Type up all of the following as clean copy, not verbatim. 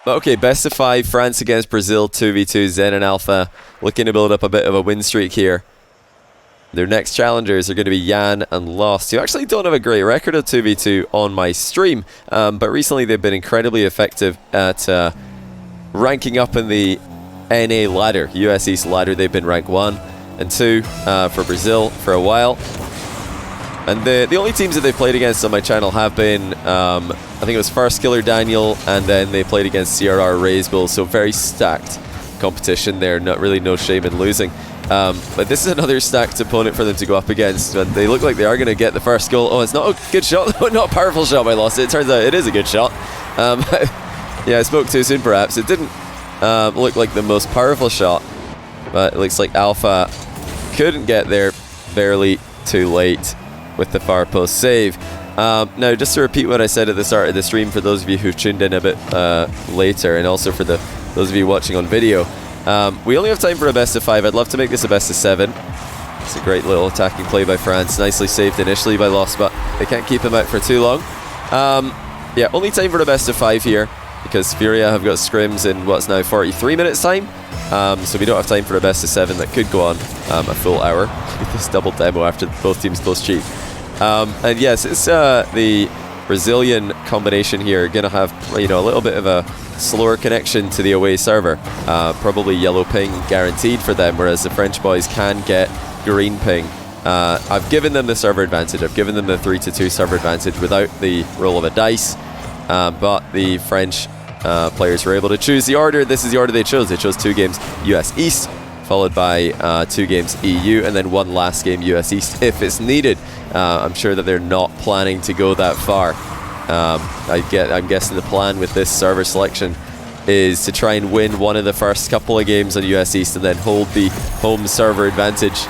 Okay, best of 5, France against Brazil, 2v2, Zen and Alpha looking to build up a bit of a win streak here. Their next challengers are going to be Yan and Lostt, who actually don't have a great record of 2v2 on my stream, but recently they've been incredibly effective at ranking up in the NA ladder, US East ladder. They've been ranked 1 and 2 for Brazil for a while. And the only teams that they've played against on my channel have been, I think it was First Killer Daniel, and then they played against CRR Razebull, so very stacked competition there, not really no shame in losing. But this is another stacked opponent for them to go up against, and they look like they are going to get the first goal. Oh, it's not a good shot, not a powerful shot by Lostt. It turns out it is a good shot. Yeah, I spoke too soon perhaps. It didn't look like the most powerful shot, but it looks like Alpha couldn't get there, barely too late with the far post save. Now, just to repeat what I said at the start of the stream, for those of you who've tuned in a bit later, and also for those of you watching on video, we only have time for a best of 5. I'd love to make this a best of 7. It's a great little attacking play by France, nicely saved initially by Lostt, but they can't keep him out for too long. Yeah, only time for a best of 5 here, because Furia have got scrims in what's now 43 minutes time, so we don't have time for a best of 7 that could go on a full hour with this double demo after both teams close cheat. And yes, it's the Brazilian combination here going to have, you know, a little bit of a slower connection to the away server, probably yellow ping guaranteed for them, whereas the French boys can get green ping. I've given them the server advantage. I've given them the 3-2 server advantage without the roll of a dice, but the French players were able to choose the order. This is the order they chose. They chose 2 games US East, followed by 2 games EU, and then 1 last game US East if it's needed. I'm sure that they're not planning to go that far. I'm guessing the plan with this server selection is to try and win one of the first couple of games on US East and then hold the home server advantage,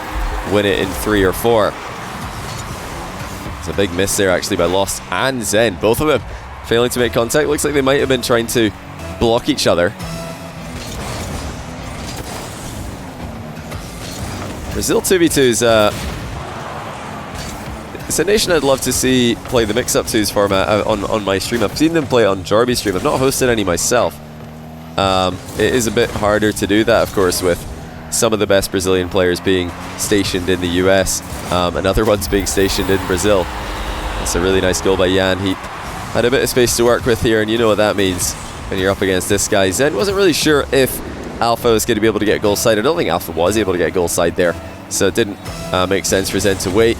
win it in 3 or 4. It's a big miss there actually by Lostt and Zen, both of them failing to make contact. Looks like they might have been trying to block each other. Brazil 2v2s, it's a nation I'd love to see play the mix-up-2s format on my stream. I've seen them play on Jorby's stream. I've not hosted any myself. It is a bit harder to do that, of course, with some of the best Brazilian players being stationed in the US, and other ones being stationed in Brazil. That's a really nice goal by Yan. He had a bit of space to work with here, and you know what that means when you're up against this guy. Zen wasn't really sure if Alpha was going to be able to get goal side. I don't think Alpha was able to get goal side there, so it didn't make sense for Zen to wait.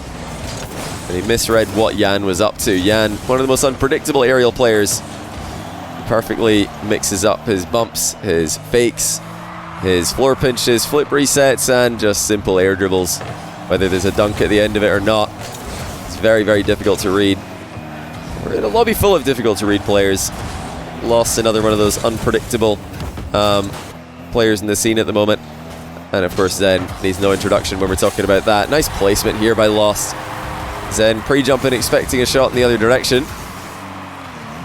And he misread what Yan was up to. Yan, one of the most unpredictable aerial players, perfectly mixes up his bumps, his fakes, his floor pinches, flip resets, and just simple air dribbles, whether there's a dunk at the end of it or not. It's very, very difficult to read. We're in a lobby full of difficult to read players. Lostt, another one of those unpredictable players in the scene at the moment. And of course Zen needs no introduction when we're talking about that. Nice placement here by Lostt. Zen pre-jumping, expecting a shot in the other direction.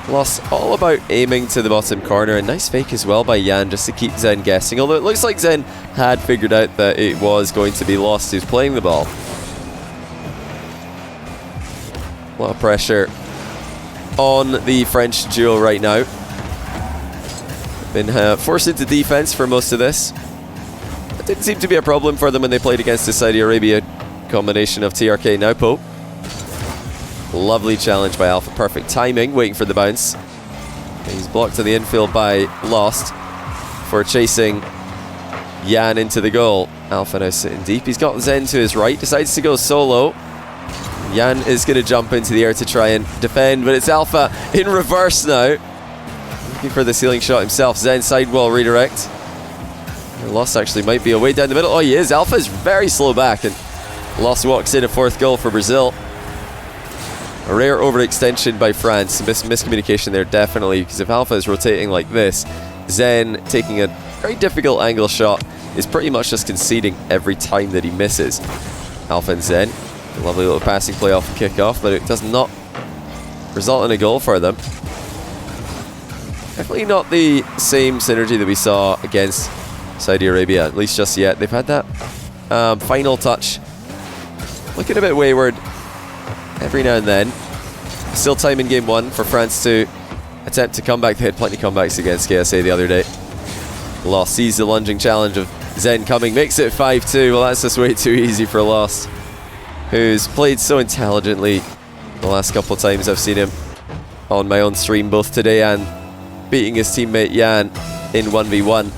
Lostt all about aiming to the bottom corner. A nice fake as well by Yan, just to keep Zen guessing. Although it looks like Zen had figured out that it was going to be Lostt who's playing the ball. A lot of pressure on the French duo right now. Been forced into defense for most of this. It didn't seem to be a problem for them when they played against the Saudi Arabia combination of TRK now Pope. Lovely challenge by Alpha, perfect timing, waiting for the bounce. He's blocked on the infield by Lostt for chasing Yan into the goal. Alpha now sitting deep. He's got Zen to his right, decides to go solo. Yan is going to jump into the air to try and defend, but it's Alpha in reverse now. Looking for the ceiling shot himself. Zen sidewall redirect. Lostt actually might be away down the middle. Oh, he is. Alpha's very slow back, and Lostt walks in a 4th goal for Brazil. A rare overextension by France. Miscommunication there, definitely, because if Alpha is rotating like this, Zen taking a very difficult angle shot is pretty much just conceding every time that he misses. Alpha and Zen, a lovely little passing play off the kickoff, but it does not result in a goal for them. Definitely not the same synergy that we saw against Saudi Arabia, at least just yet. They've had that final touch looking a bit wayward every now and then. Still time in game 1 for France to attempt to come back. They had plenty of comebacks against KSA the other day. Lostt sees the lunging challenge of Zen coming, makes it 5-2. Well, that's just way too easy for Lostt, who's played so intelligently the last couple of times I've seen him on my own stream, both today and beating his teammate Yan in 1v1.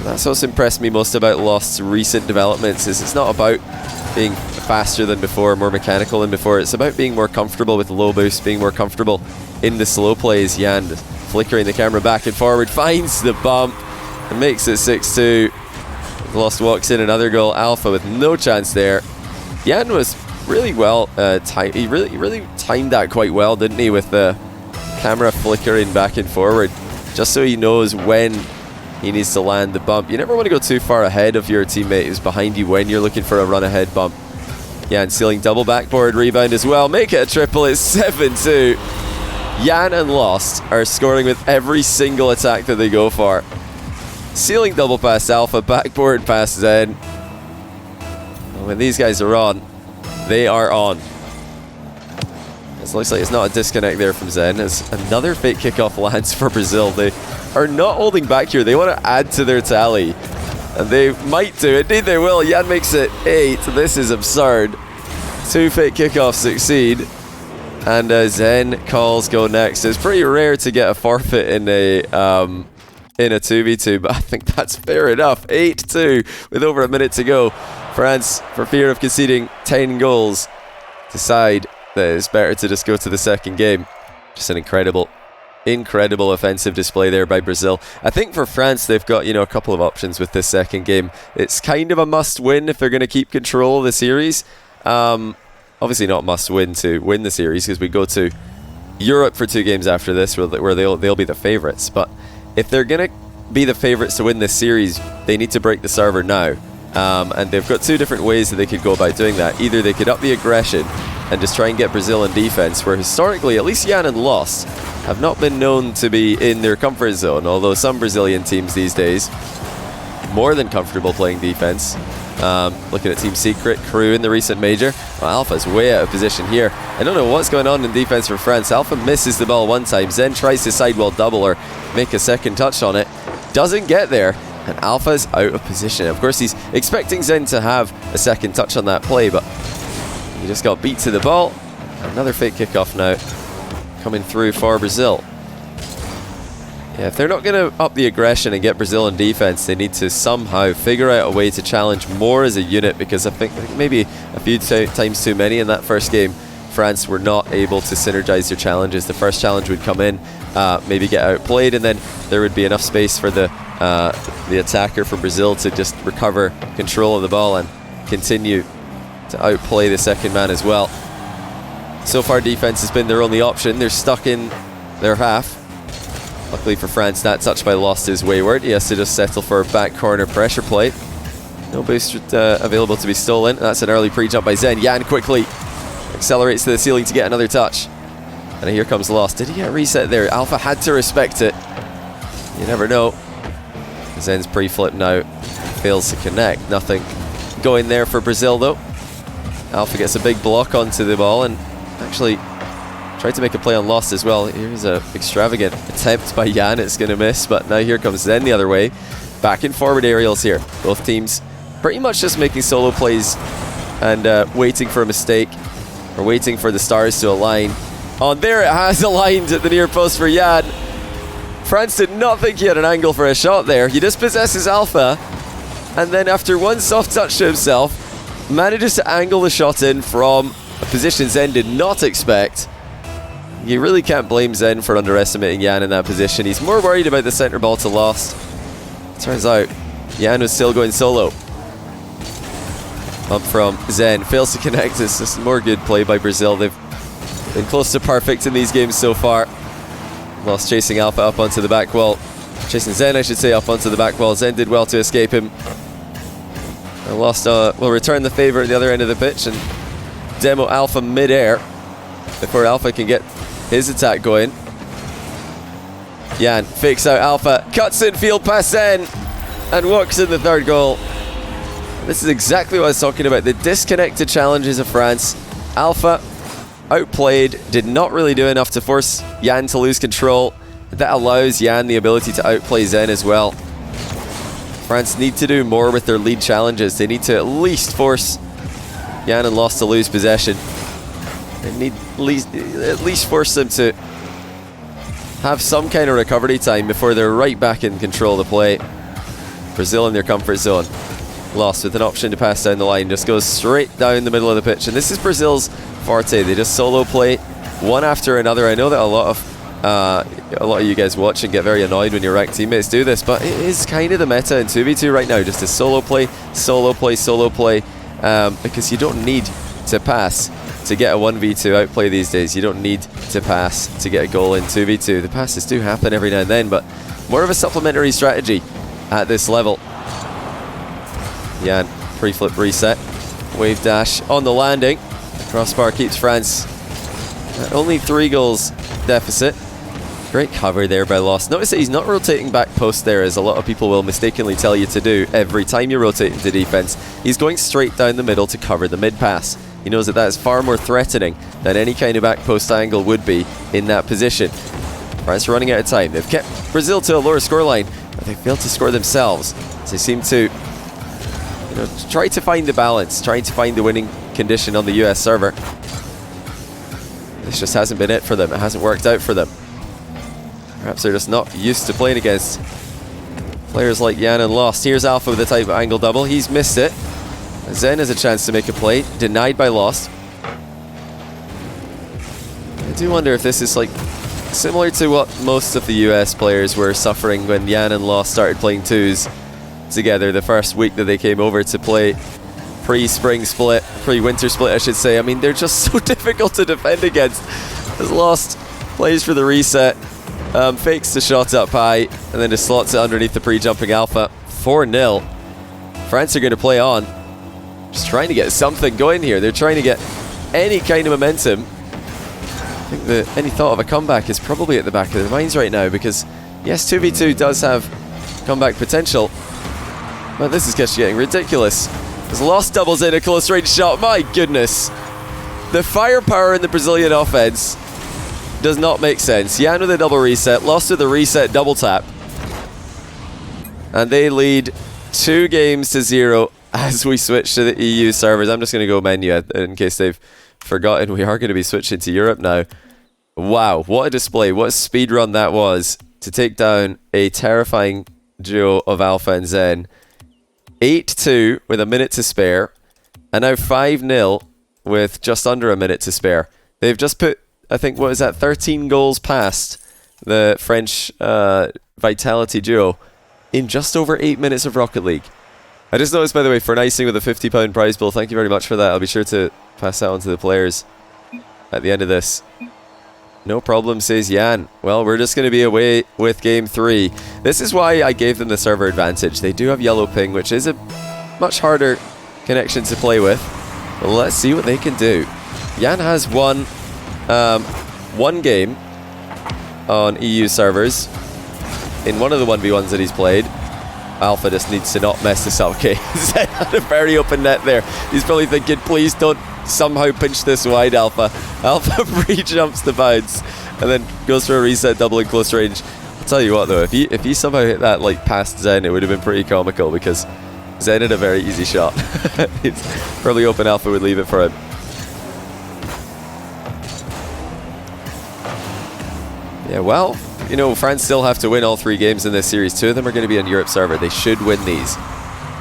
That's what's impressed me most about Lost's recent developments, is it's not about being faster than before, more mechanical than before. It's about being more comfortable with low boost, being more comfortable in the slow plays. Yan flickering the camera back and forward, finds the bump and makes it 6-2. Lostt walks in another goal. Alpha with no chance there. Yan was really well timed. He really timed that quite well, didn't he, with the camera flickering back and forward, just so he knows when he needs to land the bump. You never want to go too far ahead of your teammate who's behind you when you're looking for a run ahead bump. Yan sealing double backboard rebound as well. Make it a triple. It's 7-2. Yan and Lostt are scoring with every single attack that they go for. Sealing double past Alpha, backboard past Zen. When these guys are on, they are on. It looks like it's not a disconnect there from Zen, as another fake kickoff lands for Brazil. They are not holding back here. They want to add to their tally, and they might do. Indeed they will. Yan makes it 8. This is absurd. 2 fake kickoffs succeed, and Zen calls go next. It's pretty rare to get a forfeit in a 2v2, but I think that's fair enough. 8-2 with over a minute to go. France, for fear of conceding 10 goals, decide that it's better to just go to the second game. Just an incredible offensive display there by Brazil. I think for France, they've got, a couple of options with this second game. It's kind of a must-win if they're going to keep control of the series. Obviously not must-win to win the series, because we go to Europe for 2 games after this, where they'll be the favourites. But if they're going to be the favourites to win this series, they need to break the server now. And they've got 2 different ways that they could go about doing that. Either they could up the aggression and just try and get Brazil in defense, where historically, at least Yan and Lostt have not been known to be in their comfort zone, although some Brazilian teams these days more than comfortable playing defense. Looking at Team Secret, Crew in the recent major. Well, Alpha's way out of position here. I don't know what's going on in defense for France. Alpha misses the ball one time. Zen tries to sidewall double or make a second touch on it. Doesn't get there. And Alpha's out of position. Of course, he's expecting Zen to have a second touch on that play, but he just got beat to the ball. Another fake kickoff now coming through for Brazil. Yeah, if they're not going to up the aggression and get Brazil in defense, they need to somehow figure out a way to challenge more as a unit, because I think maybe a few times too many in that first game, France were not able to synergize their challenges. The first challenge would come in, maybe get outplayed, and then there would be enough space for the attacker from Brazil to just recover control of the ball and continue to outplay the second man as well. So far, defense has been their only option. They're stuck in their half. Luckily for France, that touch by Lostt is wayward. He has to just settle for a back corner pressure play. No boost available to be stolen. That's an early pre-jump by Zen. Yan quickly accelerates to the ceiling to get another touch. And here comes Lostt. Did he get a reset there? Alpha had to respect it. You never know. Zen's pre-flip now fails to connect. Nothing going there for Brazil though. Alpha gets a big block onto the ball and actually tried to make a play on Lostt as well. Here's an extravagant attempt by Yan. It's going to miss, but now here comes Zen the other way. Back and forward aerials here. Both teams pretty much just making solo plays and waiting for a mistake, or waiting for the stars to align. Oh, there it has aligned at the near post for Yan. France did not think he had an angle for a shot there. He dispossesses Alpha, and then after one soft touch to himself, manages to angle the shot in from a position Zen did not expect. You really can't blame Zen for underestimating Yan in that position. He's more worried about the center ball to Lostt. Turns out, Yan was still going solo. Up from Zen. Fails to connect. It's just more good play by Brazil. They've been close to perfect in these games so far. Lostt chasing Alpha up onto the back wall. Chasing Zen, I should say, up onto the back wall. Zen did well to escape him. And Lostt will return the favor at the other end of the pitch and demo Alpha mid-air before Alpha can get his attack going. Yan fakes out Alpha, cuts in field past Zen, and walks in the third goal. This is exactly what I was talking about. The disconnected challenges of France. Alpha outplayed, did not really do enough to force Yan to lose control. That allows Yan the ability to outplay Zen as well. France need to do more with their lead challenges. They need to at least force Yan and Lostt to lose possession. They need at least force them to have some kind of recovery time before they're right back in control of the play. Brazil in their comfort zone. Lostt with an option to pass down the line, just goes straight down the middle of the pitch. And this is Brazil's forte. They just solo play one after another. I know that a lot of you guys watch and get very annoyed when your ranked teammates do this, but it is kind of the meta in 2v2 right now, just to solo play, because you don't need to pass to get a 1v2 outplay these days. You don't need to pass to get a goal in 2v2. The passes do happen every now and then, but more of a supplementary strategy at this level. Yan, pre-flip reset, wave dash on the landing. Crossbar keeps France at only 3 goals deficit. Great cover there by Lostt. Notice that he's not rotating back post there, as a lot of people will mistakenly tell you to do every time you rotate into defense. He's going straight down the middle to cover the mid pass. He knows that that is far more threatening than any kind of back post angle would be in that position. France are running out of time. They've kept Brazil to a lower scoreline, but they failed to score themselves. So they seem to try to find the balance, trying to find the winning condition on the US server. This just hasn't been it for them. It hasn't worked out for them. Perhaps they're just not used to playing against players like Yan and Lostt. Here's Alpha with a type of angle double. He's missed it. Zen has a chance to make a play. Denied by Lostt. I do wonder if this is like similar to what most of the US players were suffering when Yan and Lostt started playing twos together the first week that they came over to play pre-spring split, pre-winter split I should say. I mean, they're just so difficult to defend against. As Lostt plays for the reset, fakes the shot up high, and then just slots it underneath the pre-jumping Alpha. 4-0. France are going to play on. Just trying to get something going here. They're trying to get any kind of momentum. I think that any thought of a comeback is probably at the back of their minds right now, because yes, 2v2 does have comeback potential, but this is just getting ridiculous. As Lostt doubles in a close range shot, my goodness. The firepower in the Brazilian offense does not make sense. Yan with a double reset, Lostt with a reset double tap. And they lead 2-0 as we switch to the EU servers. I'm just going to go menu in case they've forgotten. We are going to be switching to Europe now. Wow, what a display. What a speed run that was to take down a terrifying duo of Alpha and Zen. 8-2 with a minute to spare. And now 5-0 with just under a minute to spare. They've just put, I think, what is that, 13 goals past the French Vitality duo in just over 8 minutes of Rocket League. I just noticed, by the way, for icing with a £50 prize bill, thank you very much for that. I'll be sure to pass that on to the players at the end of this. No problem, says Yan. Well, we're just going to be away with Game 3. This is why I gave them the server advantage. They do have yellow ping, which is a much harder connection to play with. But let's see what they can do. Yan has won one game on EU servers in one of the 1v1s that he's played. Alpha just needs to not mess this up. Okay, Zen had a very open net there. He's probably thinking, please don't somehow pinch this wide, Alpha. Alpha pre-jumps the bounce and then goes for a reset double in close range. I'll tell you what though, if he somehow hit that like past Zen, it would have been pretty comical, because Zen had a very easy shot. It's probably open Alpha would leave it for him. Yeah, well, you know, France still have to win all 3 games in this series. 2 of them are going to be on Europe server. They should win these.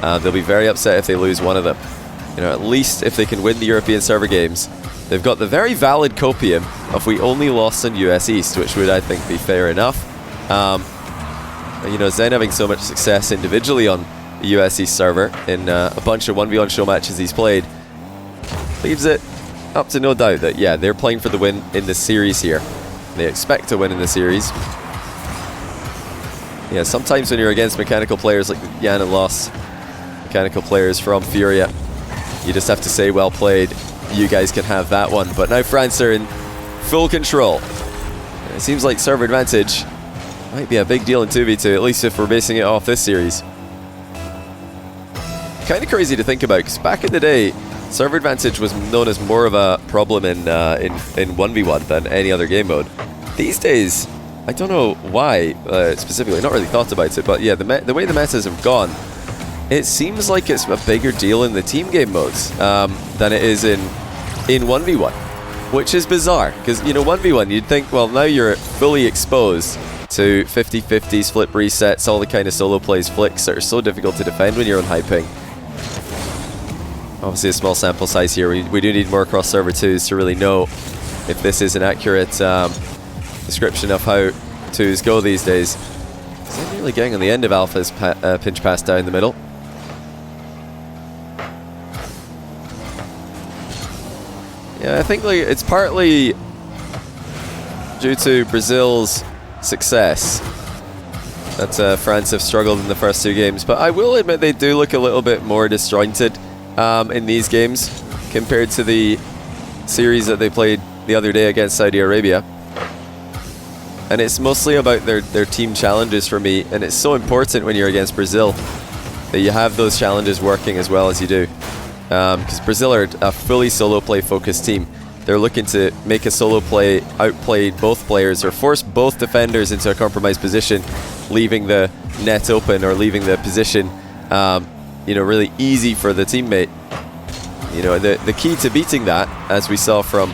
They'll be very upset if they lose one of them. You know, at least if they can win the European server games. They've got the very valid copium of we only lost on US East, which would, I think, be fair enough. You know, Zen having so much success individually on the US East server in a bunch of 1v1 show matches he's played leaves it up to no doubt that, yeah, they're playing for the win in this series here. They expect to win in the series. Yeah, sometimes when you're against mechanical players like Yan and Lostt, mechanical players from Furia, you just have to say, well played, you guys can have that one. But now France are in full control. It seems like server advantage might be a big deal in 2v2, at least if we're basing it off this series. Kind of crazy to think about, because back in the day, server advantage was known as more of a problem in 1v1 than any other game mode. These days, I don't know why specifically, not really thought about it, but yeah, the way the metas have gone, it seems like it's a bigger deal in the team game modes than it is in 1v1, which is bizarre, because, you know, 1v1, you'd think, well, now you're fully exposed to 50-50s, flip resets, all the kind of solo plays, flicks that are so difficult to defend when you're on high ping. Obviously a small sample size here. We do need more cross-server 2s to really know if this is an accurate description of how 2s go these days. Is he really getting on the end of Alpha's pinch pass down the middle? Yeah, I think like it's partly due to Brazil's success that France have struggled in the first 2 games, but I will admit they do look a little bit more disjointed in these games compared to the series that they played the other day against Saudi Arabia. And it's mostly about their team challenges for me, and it's so important when you're against Brazil that you have those challenges working as well as you do. Because Brazil are a fully solo play focused team. They're looking to make a solo play, outplay both players, or force both defenders into a compromised position, leaving the net open or leaving the position you know, really easy for the teammate. You know, the key to beating that, as we saw from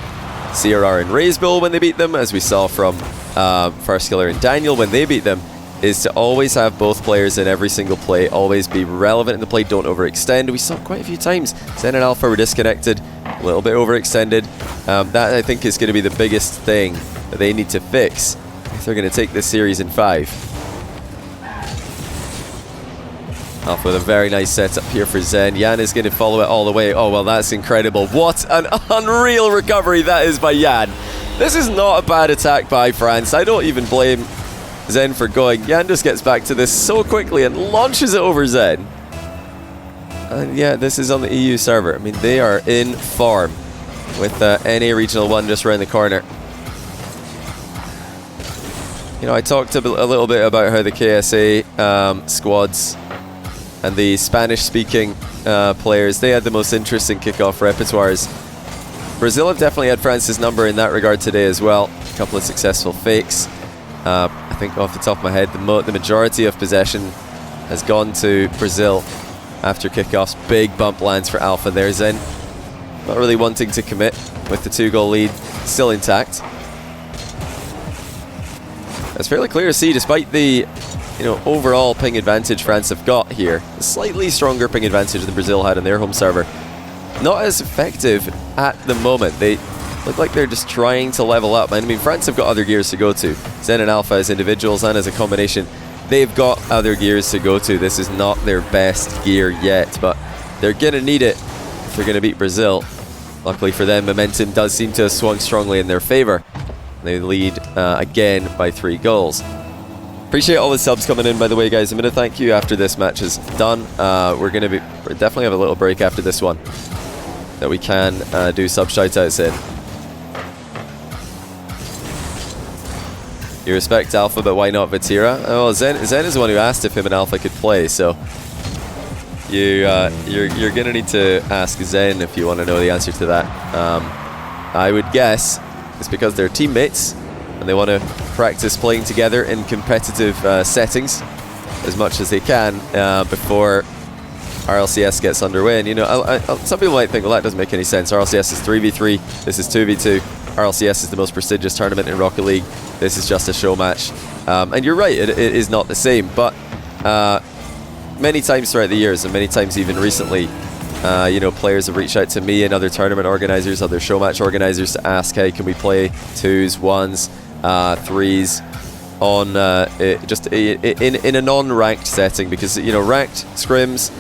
CRR and Razebull when they beat them, as we saw from Farskiller and Daniel when they beat them, is to always have both players in every single play, always be relevant in the play, don't overextend. We saw quite a few times Zen and Alpha were disconnected, a little bit overextended. That I think is going to be the biggest thing that they need to fix if they're going to take this series in 5. Alpha with a very nice setup here for Zen. Yan is going to follow it all the way. Oh, well, that's incredible. What an unreal recovery that is by Yan. This is not a bad attack by France. I don't even blame Zen for going. Yan just gets back to this so quickly and launches it over Zen. And yeah, this is on the EU server. I mean, they are in form with NA Regional 1 just around the corner. You know, I talked a little bit about how the KSA squads and the Spanish-speaking players, they had the most interesting kickoff repertoires. Brazil have definitely had France's number in that regard today as well. A couple of successful fakes. I think off the top of my head, the majority of possession has gone to Brazil after kickoffs. Big bump lands for Alpha there. Zen not really wanting to commit with the 2-goal lead still intact. It's fairly clear to see, despite the overall ping advantage France have got here, a slightly stronger ping advantage than Brazil had in their home server. Not as effective at the moment. They look like they're just trying to level up. I mean, France have got other gears to go to. Zen and Alpha as individuals and as a combination, they've got other gears to go to. This is not their best gear yet, but they're going to need it if they're going to beat Brazil. Luckily for them, momentum does seem to have swung strongly in their favor. They lead again by 3 goals. Appreciate all the subs coming in, by the way, guys. I'm going to thank you after this match is done. We're going to definitely have a little break after this one that we can do sub shoutouts in. You respect Alpha, but why not Vatira? Oh, Zen is the one who asked if him and Alpha could play, so you're going to need to ask Zen if you want to know the answer to that. I would guess it's because they're teammates and they want to practice playing together in competitive settings as much as they can before RLCS gets underway. And some people might think, well, that doesn't make any sense. RLCS is 3v3, this is 2v2. RLCS is the most prestigious tournament in Rocket League. This is just a show match. And you're right, it is not the same, but many times throughout the years, and many times even recently, players have reached out to me and other tournament organizers, other show match organizers to ask, hey, can we play 2s, 1s, 3s on just in a non-ranked setting? Because ranked scrims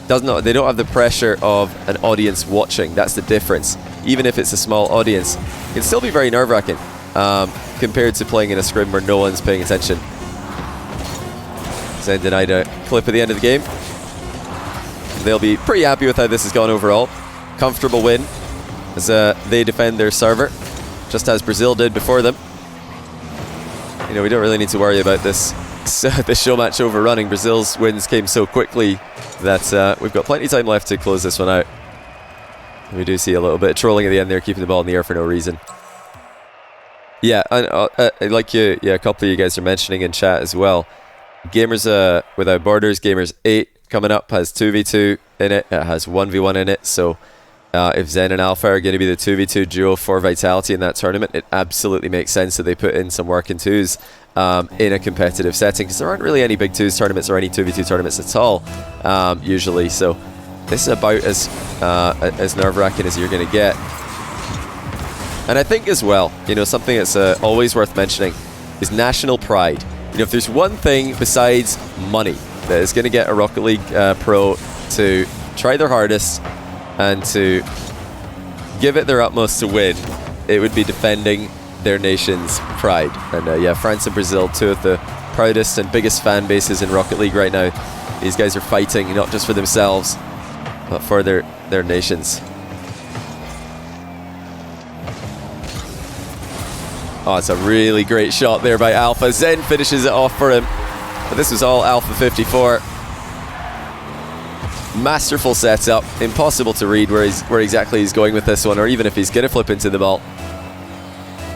they don't have the pressure of an audience watching. That's the difference. Even if it's a small audience, it can still be very nerve-wracking compared to playing in a scrim where no one's paying attention. Zen denied a clip at the end of the game. They'll be pretty happy with how this has gone overall. Comfortable win as they defend their server, just as Brazil did before them. We don't really need to worry about this show match overrunning. Brazil's wins came so quickly that we've got plenty of time left to close this one out. We do see a little bit of trolling at the end there, keeping the ball in the air for no reason. Yeah, and like a couple of you guys are mentioning in chat as well. Gamers Without Borders, Gamers 8 coming up, has 2v2 in it. It has 1v1 in it. So if Zen and Alpha are going to be the 2v2 duo for Vitality in that tournament, it absolutely makes sense that they put in some work in twos in a competitive setting, because there aren't really any big twos tournaments or any 2v2 tournaments at all usually. So this is about as nerve-wracking as you're going to get. And I think as well, you know, something that's always worth mentioning is national pride. You know, if there's one thing besides money that is going to get a Rocket League pro to try their hardest and to give it their utmost to win, it would be defending their nation's pride. And yeah, France and Brazil, two of the proudest and biggest fan bases in Rocket League right now. These guys are fighting not just for themselves, but for their nations. Oh, it's a really great shot there by Alpha. Zen finishes it off for him. But this was all Alpha54. Masterful setup. Impossible to read where exactly he's going with this one, or even if he's going to flip into the ball.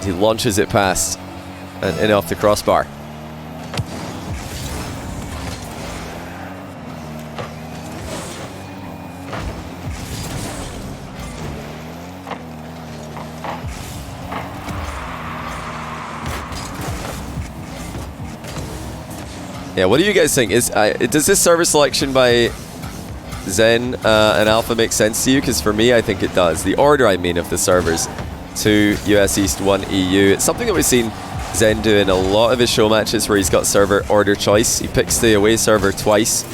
He launches it past and in off the crossbar. Yeah, what do you guys think? Does this server selection by Zen and Alpha make sense to you? Because for me, I think it does. The order, I mean, of the servers. 2 US East, 1 EU. It's something that we've seen Zen do in a lot of his show matches where he's got server order choice. He picks the away server twice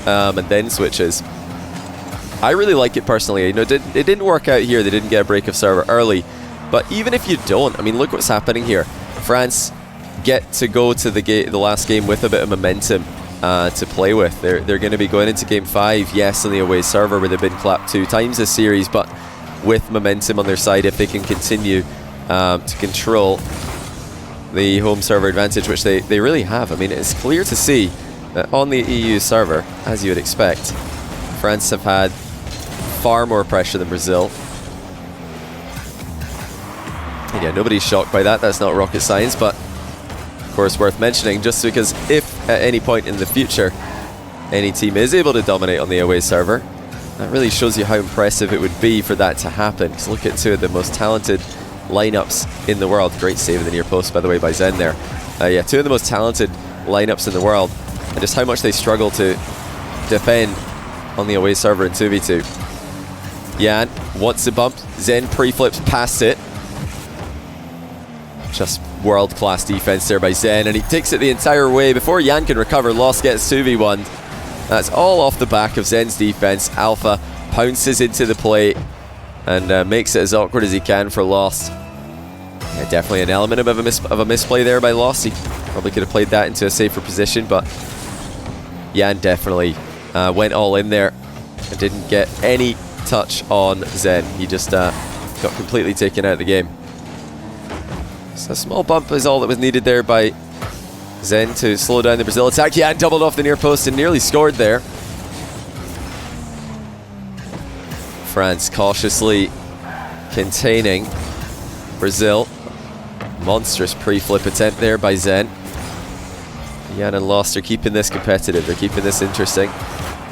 and then switches. I really like it personally. You know, it didn't work out here. They didn't get a break of server early. But even if you don't, I mean, look what's happening here. France get to go to the last game with a bit of momentum to play with. They're going to be going into game 5, yes, on the away server where they've been clapped 2 times this series, but with momentum on their side if they can continue to control the home server advantage, which they really have. I mean, it's clear to see that on the EU server, as you would expect, France have had far more pressure than Brazil. And yeah, nobody's shocked by that. That's not rocket science, but of course worth mentioning, just because if at any point in the future any team is able to dominate on the away server, that really shows you how impressive it would be for that to happen. Just look at 2 of the most talented lineups in the world. Great save in the near post, by the way, by Zen there. Yeah, 2 of the most talented lineups in the world, and just how much they struggle to defend on the away server in 2v2. Yan wants to bump. Zen pre-flips past it. Just world-class defense there by Zen, and he takes it the entire way. Before Yan can recover, Lostt gets 2v1. That's all off the back of Zen's defense. Alpha pounces into the play and makes it as awkward as he can for Lostt. Yeah, definitely an element of a misplay there by Lostt. He probably could have played that into a safer position, but Yan definitely went all in there and didn't get any touch on Zen. He just got completely taken out of the game. So a small bump is all that was needed there by Zen to slow down the Brazil attack. Yan doubled off the near post and nearly scored there. France cautiously containing Brazil. Monstrous pre-flip attempt there by Zen. Yan and Lostt are keeping this competitive. They're keeping this interesting.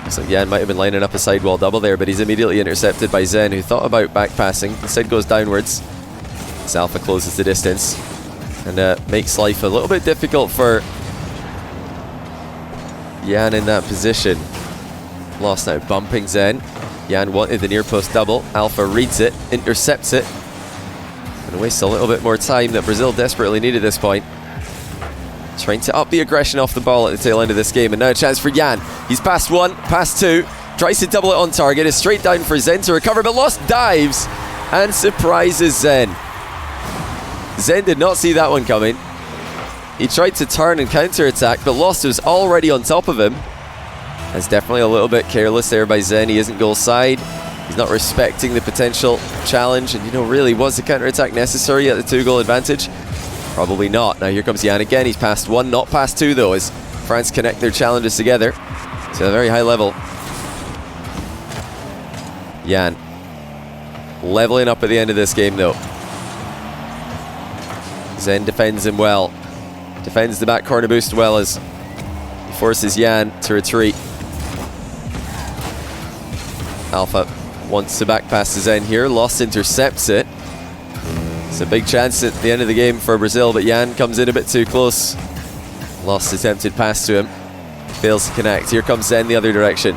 Looks like Yan might have been lining up a sidewall double there, but he's immediately intercepted by Zen, who thought about back passing. Instead goes downwards as Alpha closes the distance and makes life a little bit difficult for Yan in that position. Lostt now bumping Zen. Yan wanted the near post double. Alpha reads it, intercepts it, and wastes a little bit more time that Brazil desperately needed at this point. Trying to up the aggression off the ball at the tail end of this game, and now a chance for Yan. He's past 1, past 2, tries to double it on target. It's straight down for Zen to recover, but Lostt dives and surprises Zen. Zen did not see that one coming. He tried to turn and counter-attack, but Lostt was already on top of him. That's definitely a little bit careless there by Zen. He isn't goal side. He's not respecting the potential challenge. And, you know, really, was the counter-attack necessary at the 2-goal advantage? Probably not. Now here comes Yan again. He's past 1, not past 2, though, as France connect their challenges together to a very high level. Yan Leveling up at the end of this game, though. Zen defends him well. Defends the back corner boost well as he forces Yan to retreat. Alpha wants to back pass to Zen here. Lostt intercepts it. It's a big chance at the end of the game for Brazil, but Yan comes in a bit too close. Lostt attempted pass to him. Fails to connect. Here comes Zen the other direction.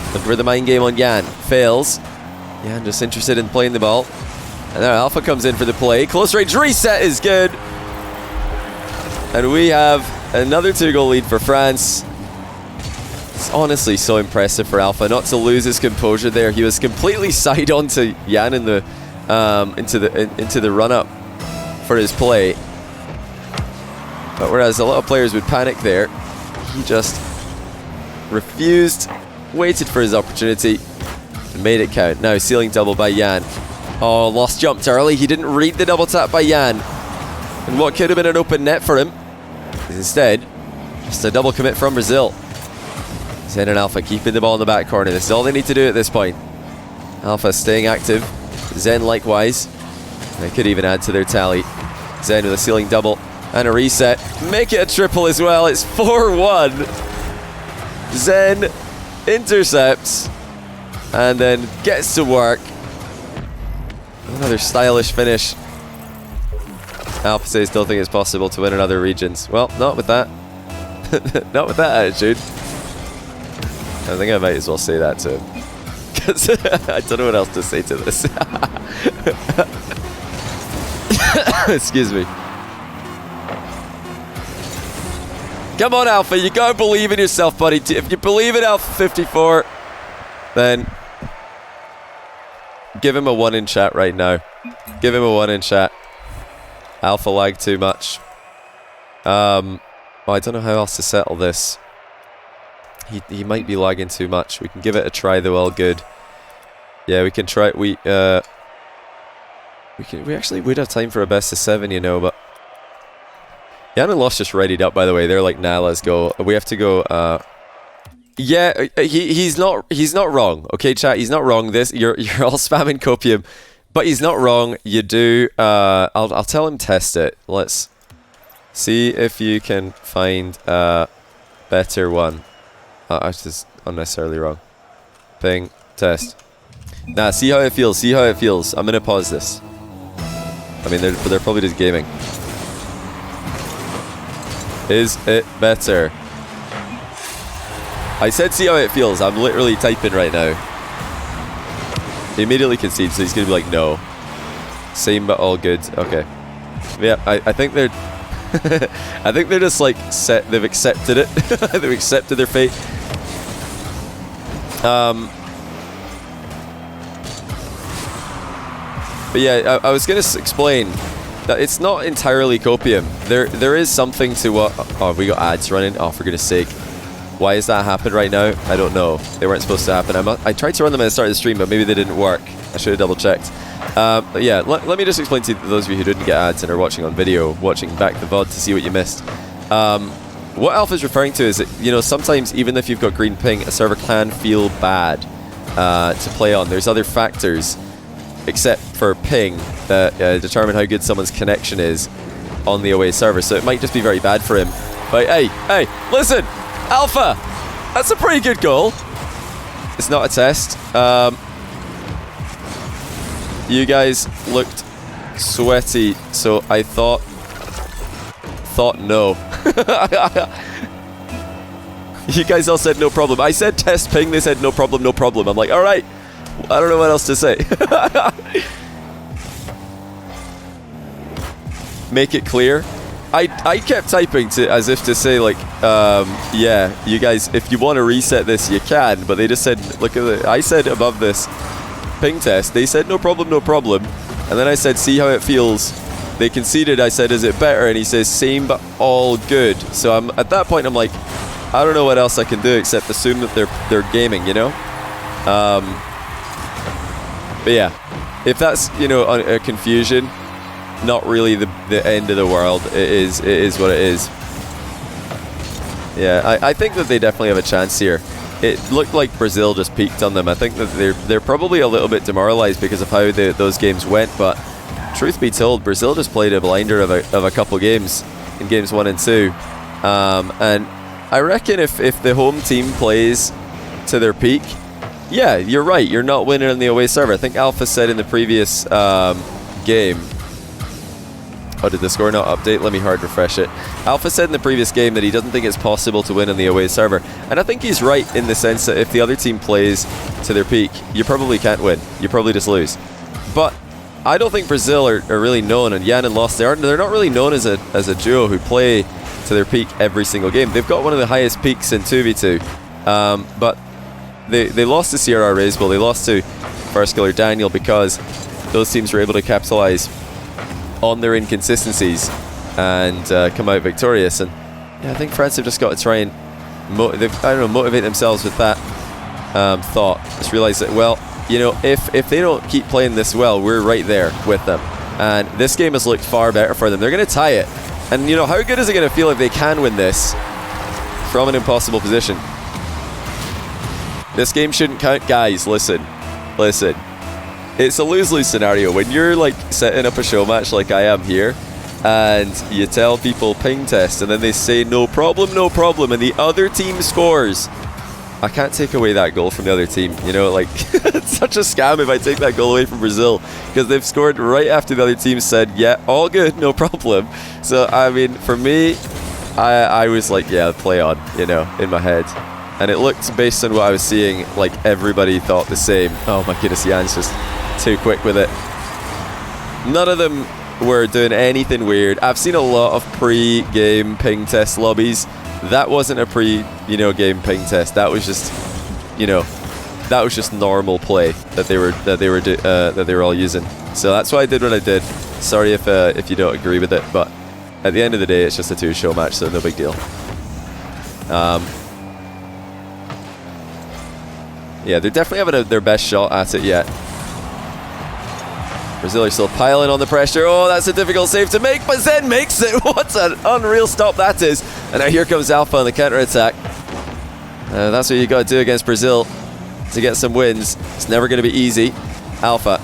Looking for the mind game on Yan. Fails. Yan just interested in playing the ball. And now Alpha comes in for the play. Close range reset is good. And we have another 2-goal lead for France. It's honestly so impressive for Alpha not to lose his composure there. He was completely side on to Yan in the into the run-up for his play. But whereas a lot of players would panic there, he just refused, waited for his opportunity, and made it count. Now ceiling double by Yan. Oh, Lostt jumped early. He didn't read the double tap by Yan. And what could have been an open net for him is instead just a double commit from Brazil. Zen and Alpha keeping the ball in the back corner. This is all they need to do at this point. Alpha staying active. Zen likewise. They could even add to their tally. Zen with a ceiling double and a reset. Make it a triple as well. It's 4-1. Zen intercepts and then gets to work. Another stylish finish. Alpha says don't think it's possible to win in other regions. Well, not with that. Not with that attitude. I think I might as well say that to him. Because I don't know what else to say to this. Excuse me. Come on, Alpha. You gotta believe in yourself, buddy. If you believe in Alpha54, then give him a 1 in chat right now. Give him a 1 in chat. Alpha lagged too much. Well, I don't know how else to settle this. He might be lagging too much. We can give it a try though. All good. Yeah, we can try. We actually would have time for a best of 7, you know. But Yan and Lostt just readied up. By the way, they're like, nah, let's go. We have to go. Yeah, he's not wrong. Okay, chat. He's not wrong. This you're all spamming copium, but he's not wrong. You do. I'll tell him test it. Let's see if you can find a better one. I just unnecessarily wrong. Ping test. Nah, see how it feels. See how it feels. I'm gonna pause this. I mean, they're probably just gaming. Is it better? I said see how it feels. I'm literally typing right now. He immediately concedes, so he's gonna be like, no. Same but all good. Okay. Yeah, I think they're I think they're just like they've accepted it. They've accepted their fate. But yeah, I was gonna explain that it's not entirely copium. There is something to what. Oh, we got ads running. Oh, for goodness sake. Why has that happened right now? I don't know. They weren't supposed to happen. I tried to run them at the start of the stream, but maybe they didn't work. I should have double checked. But yeah, let me just explain to those of you who didn't get ads and are watching on video, watching back the VOD to see what you missed. What Alpha is referring to is that, you know, sometimes even if you've got green ping, a server can feel bad to play on. There's other factors, except for ping, that determine how good someone's connection is on the away server. So it might just be very bad for him. But hey, listen! Alpha! That's a pretty good goal. It's not a test. You guys looked sweaty, so I thought no. You guys all said no problem. I said test ping, they said no problem, no problem. I'm like, alright. I don't know what else to say. Make it clear. I kept typing as if to say like, yeah, you guys, if you want to reset this, you can. But they just said, look at it. I said above this ping test, they said no problem, no problem. And then I said, see how it feels. They conceded. I said, is it better? And he says, same but all good. So I'm at that point, I'm like, I don't know what else I can do except assume that they're gaming, you know. But yeah, if that's, you know, a confusion. Not really the end of the world. It is what it is. Yeah, I think that they definitely have a chance here. it looked like Brazil just peaked on them. I think that they're probably a little bit demoralized because of how those games went, but truth be told, Brazil just played a blinder of a couple games in games 1 and 2. And I reckon if the home team plays to their peak, yeah, you're right, you're not winning on the away server. I think Alpha said in the previous game, oh, did the score not update? Let me hard refresh it. Alpha said in the previous game that he doesn't think it's possible to win on the away server. And I think he's right in the sense that if the other team plays to their peak, you probably can't win. You probably just lose. But I don't think Brazil are really known, and Yan and Lostt, they're not really known as a duo who play to their peak every single game. They've got one of the highest peaks in 2v2. But they lost to CRR Raisable, they lost to First Killer Daniel because those teams were able to capitalize on their inconsistencies and come out victorious. And yeah, I think France have just got to try and motivate themselves with that thought. Just realize that, well, you know, if they don't keep playing this well, we're right there with them. And this game has looked far better for them. They're going to tie it. And, you know, how good is it going to feel if they can win this from an impossible position? This game shouldn't count, guys. Listen. It's a lose-lose scenario. When you're, like, setting up a show match like I am here, and you tell people ping test, and then they say, no problem, and the other team scores. I can't take away that goal from the other team. You know, like, it's such a scam if I take that goal away from Brazil, because they've scored right after the other team said, yeah, all good, no problem. So, I mean, for me, I was like, yeah, play on, you know, in my head. And it looked, based on what I was seeing, like everybody thought the same. Oh my goodness, Yan's just too quick with it. None of them were doing anything weird. I've seen a lot of pre-game ping test lobbies. That wasn't a game ping test. That was just, you know, that was just normal play that they were all using. So that's why I did what I did. Sorry if you don't agree with it, but at the end of the day, it's just a 2-show match, so no big deal. Yeah, they're definitely having their best shot at it yet. Brazil are still piling on the pressure. Oh, that's a difficult save to make, but Zen makes it. What an unreal stop that is. And now here comes Alpha on the counter-attack. That's what you got to do against Brazil to get some wins. It's never going to be easy. Alpha,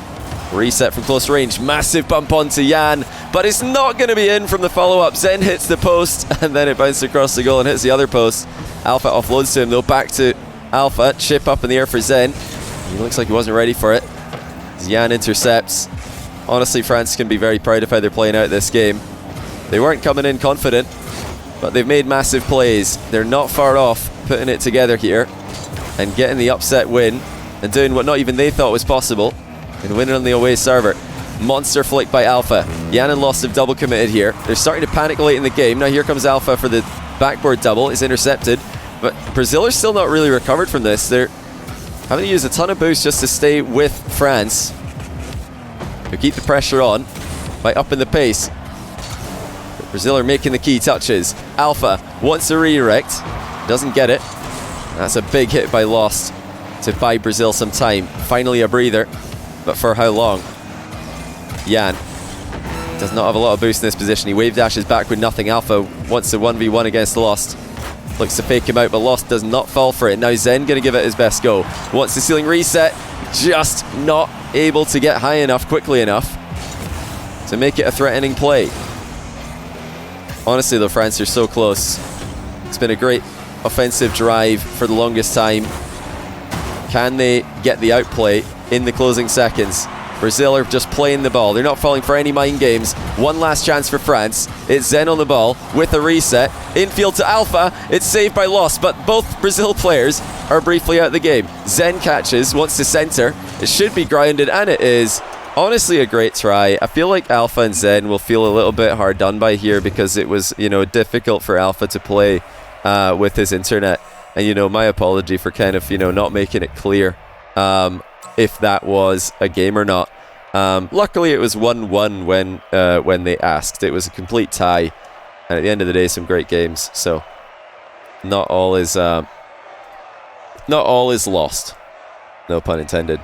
reset from close range. Massive bump onto Yan, but it's not going to be in from the follow-up. Zen hits the post, and then it bounces across the goal and hits the other post. Alpha offloads to him, though. Back to Alpha. Chip up in the air for Zen. He looks like he wasn't ready for it. Yan intercepts. Honestly, France can be very proud of how they're playing out this game. They weren't coming in confident, but they've made massive plays. They're not far off putting it together here and getting the upset win and doing what not even they thought was possible and winning on the away server. Monster flick by Alpha. Yan and Lostt have double committed here. They're starting to panic late in the game. Now here comes Alpha for the backboard double. It's intercepted, but Brazil are still not really recovered from this. They're having to use a ton of boost just to stay with France. Who keep the pressure on by upping the pace. But Brazil are making the key touches. Alpha wants a redirect. Doesn't get it. That's a big hit by Lostt to buy Brazil some time. Finally a breather. But for how long? Yan does not have a lot of boost in this position. He wave dashes back with nothing. Alpha wants a 1v1 against Lostt. Looks to fake him out, but Lostt does not fall for it. Now Zen going to give it his best go. Wants the ceiling reset. Just not able to get high enough, quickly enough to make it a threatening play. Honestly though, France are so close. It's been a great offensive drive for the longest time. Can they get the outplay in the closing seconds? Brazil are just playing the ball. They're not falling for any mind games. One last chance for France. It's Zen on the ball with a reset. Infield to Alpha. It's saved by Lostt, but both Brazil players are briefly out of the game. Zen catches, wants to center. It should be grounded, and it is. Honestly, a great try. I feel like Alpha and Zen will feel a little bit hard done by here because it was, you know, difficult for Alpha to play with his internet. And, you know, my apology for kind of, you know, not making it clear if that was a game or not. Luckily, it was 1-1 when they asked. It was a complete tie, and at the end of the day, some great games. So, not all is lost. No pun intended.